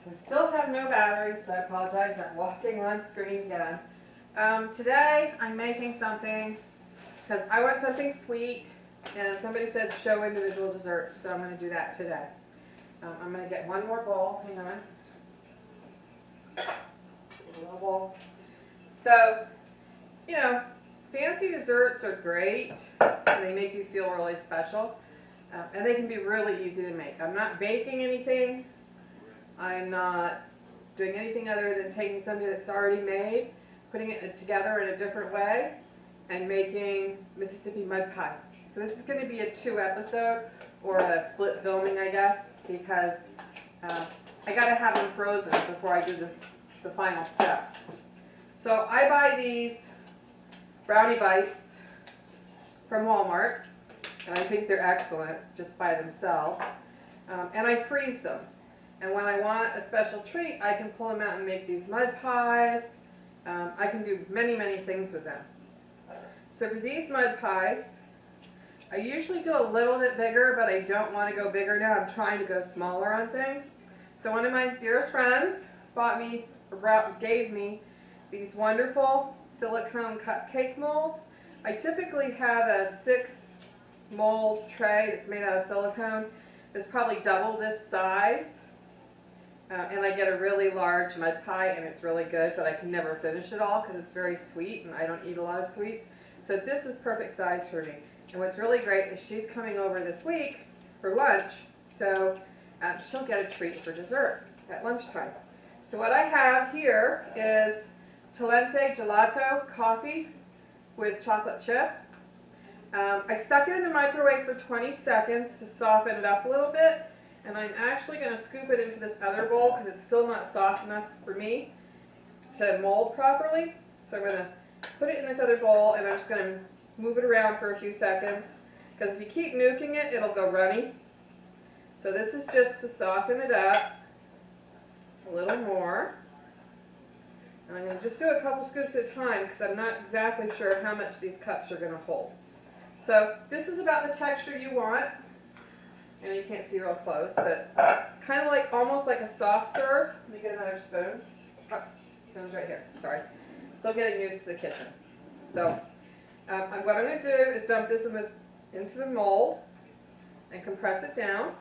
I still have no batteries, so I apologize. I'm walking on screen again. Today I'm making something because I want something sweet, and somebody said show individual desserts, so I'm going to do that today. I'm going to get one more bowl. Hang on. A little bowl. So, you know, fancy desserts are great, and they make you feel really special, and they can be really easy to make. I'm not baking anything. I'm not doing anything other than taking something that's already made, putting it together in a different way, and making Mississippi mud pie. So this is going to be a 2-episode, or a split filming, I guess, because I got to have them frozen before I do the final step. So I buy these brownie bites from Walmart, and I think they're excellent just by themselves, and I freeze them. And when I want a special treat, I can pull them out and make these mud pies. I can do many, many things with them. So for these mud pies, I usually do a little bit bigger, but I don't want to go bigger now. I'm trying to go smaller on things. So one of my dearest friends gave me these wonderful silicone cupcake molds. I typically have a 6-mold tray that's made out of silicone. It's probably double this size. And I get a really large mud pie, and it's really good, but I can never finish it all because it's very sweet, and I don't eat a lot of sweets. So this is perfect size for me. And what's really great is she's coming over this week for lunch, so she'll get a treat for dessert at lunchtime. So what I have here is Talente Gelato coffee with chocolate chip. I stuck it in the microwave for 20 seconds to soften it up a little bit. And I'm actually going to scoop it into this other bowl because it's still not soft enough for me to mold properly. So I'm going to put it in this other bowl, and I'm just going to move it around for a few seconds, because if you keep nuking it, it'll go runny. So this is just to soften it up a little more. And I'm going to just do a couple scoops at a time because I'm not exactly sure how much these cups are going to hold. So this is about the texture you want. And you can't see real close, but it's kind of like, almost like a soft serve. Let me get another spoon. Oh, spoon's right here. Sorry. Still getting used to the kitchen. So what I'm going to do is dump this into the mold and compress it down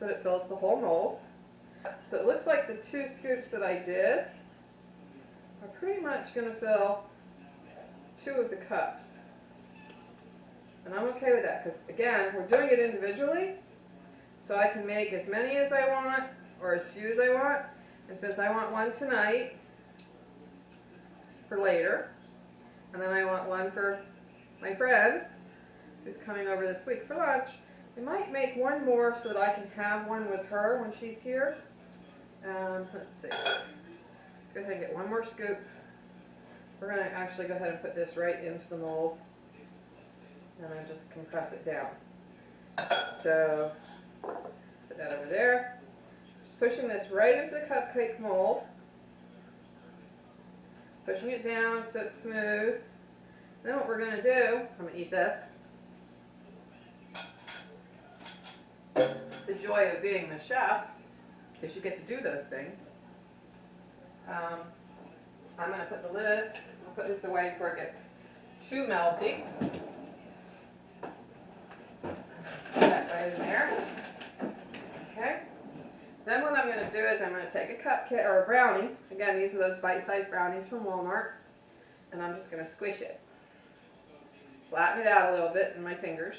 so that it fills the whole mold. So it looks like the 2 scoops that I did are pretty much going to fill 2 of the cups. And I'm okay with that because, again, we're doing it individually, so I can make as many as I want or as few as I want. And since I want one tonight for later, and then I want one for my friend who's coming over this week for lunch, I might make one more so that I can have one with her when she's here. Let's see. Let's go ahead and get one more scoop. We're going to actually go ahead and put this right into the mold. And I just compress it down. So, put that over there. Just pushing this right into the cupcake mold. Pushing it down so it's smooth. Then what we're going to do, I'm going to eat this. The joy of being the chef is you get to do those things. I'm going to put the lid, I'll put this away before it gets too melty. That right in there. Okay. Then what I'm going to do is I'm going to take a cupcake or a brownie. Again, these are those bite-sized brownies from Walmart. And I'm just going to squish it. Flatten it out a little bit in my fingers.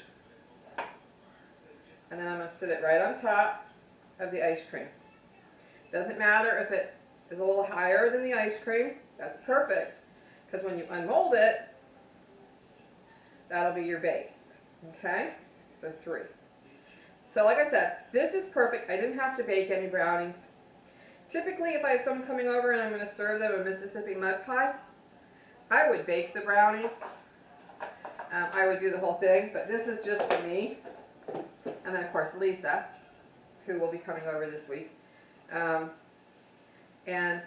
And then I'm going to sit it right on top of the ice cream. Doesn't matter if it is a little higher than the ice cream. That's perfect. Because when you unmold it, that'll be your base. Okay? So 3. So like I said, this is perfect. I didn't have to bake any brownies. Typically, if I have someone coming over and I'm going to serve them a Mississippi mud pie, I would bake the brownies. I would do the whole thing, but this is just for me. And then, of course, Lisa, who will be coming over this week. And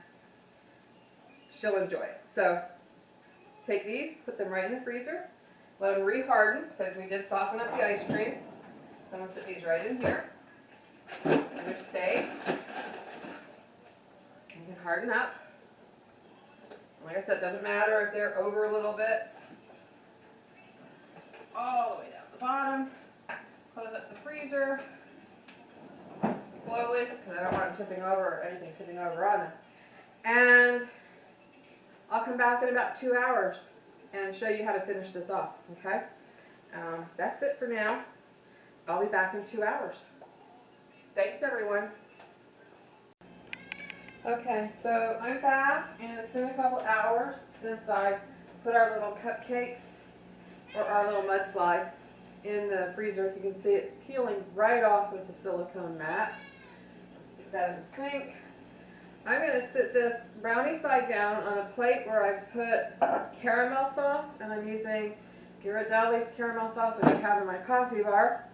she'll enjoy it. So take these, put them right in the freezer. Let them re-harden, because we did soften up the ice cream. So I'm going to sit these right in here. And they're safe. harden up. Like I said, it doesn't matter if they're over a little bit. All the way down the bottom. Close up the freezer slowly because I don't want them tipping over or anything tipping over on them. And I'll come back in about 2 hours and show you how to finish this off, okay? That's it for now. I'll be back in 2 hours. Thanks, everyone. Okay, so I'm back, and it's been a couple hours since I put our little cupcakes, or our little mudslides, in the freezer. If you can see, it's peeling right off of the silicone mat. Stick that in the sink. I'm going to sit this brownie side down on a plate where I've put caramel sauce, and I'm using Ghirardelli's caramel sauce, which I have in my coffee bar.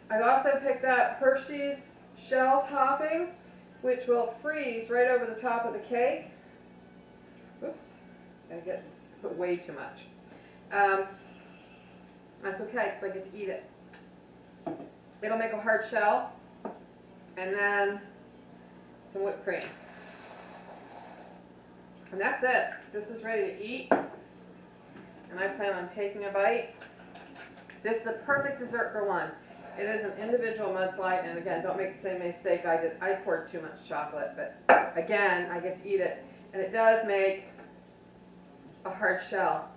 I've also picked up Hershey's shell topping, which will freeze right over the top of the cake. Oops, I put way too much. That's okay, because I get to eat it. It'll make a hard shell, and then some whipped cream. And that's it. This is ready to eat, and I plan on taking a bite. This is a perfect dessert for one. It is an individual mudslide, and again, don't make the same mistake I did. I poured too much chocolate, but again, I get to eat it. And it does make a hard shell.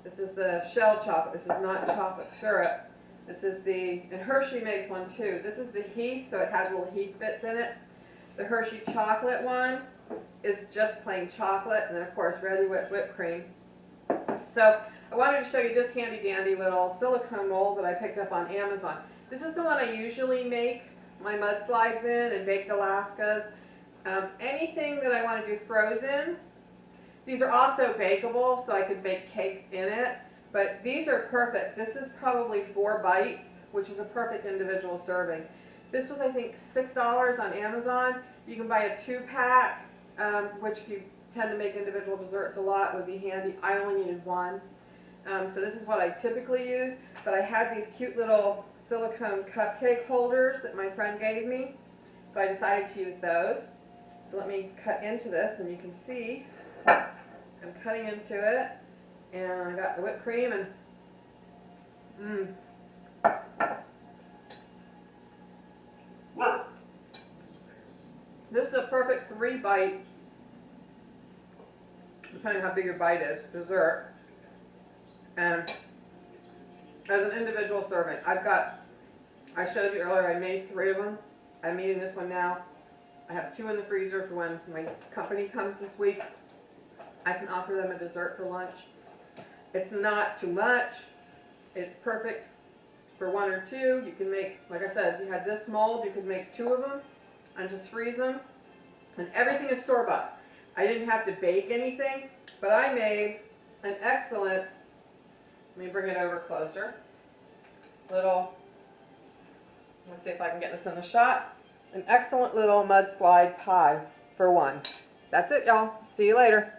This is the shell chocolate. This is not chocolate syrup. This is and Hershey makes one too. This is the Heath, so it has little Heath bits in it. The Hershey chocolate one is just plain chocolate, and then of course ready with whipped cream. So I wanted to show you this handy dandy little silicone mold that I picked up on Amazon. This is the one I usually make my mudslides in and baked Alaskas. Anything that I want to do frozen. These are also bakeable, so I could bake cakes in it. But these are perfect. This is probably 4 bites, which is a perfect individual serving. This was, I think, $6 on Amazon. You can buy a 2-pack, which if you tend to make individual desserts a lot would be handy. I only needed 1. So this is what I typically use. But I had these cute little silicone cupcake holders that my friend gave me. So I decided to use those. So let me cut into this, and you can see I'm cutting into it, and I got the whipped cream, and this is a perfect 3-bite, depending how big your bite is, dessert, and as an individual serving. I showed you earlier I made 3 of them. I'm eating this one now. I have 2 in the freezer for when my company comes this week. I can offer them a dessert for lunch. It's not too much. It's perfect for 1 or 2. You can make, like I said, if you had this mold, you could make 2 of them and just freeze them. And everything is store-bought. I didn't have to bake anything, but I made an excellent, let me bring it over closer, let's see if I can get this in the shot, an excellent little mudslide pie for 1. That's it, y'all. See you later.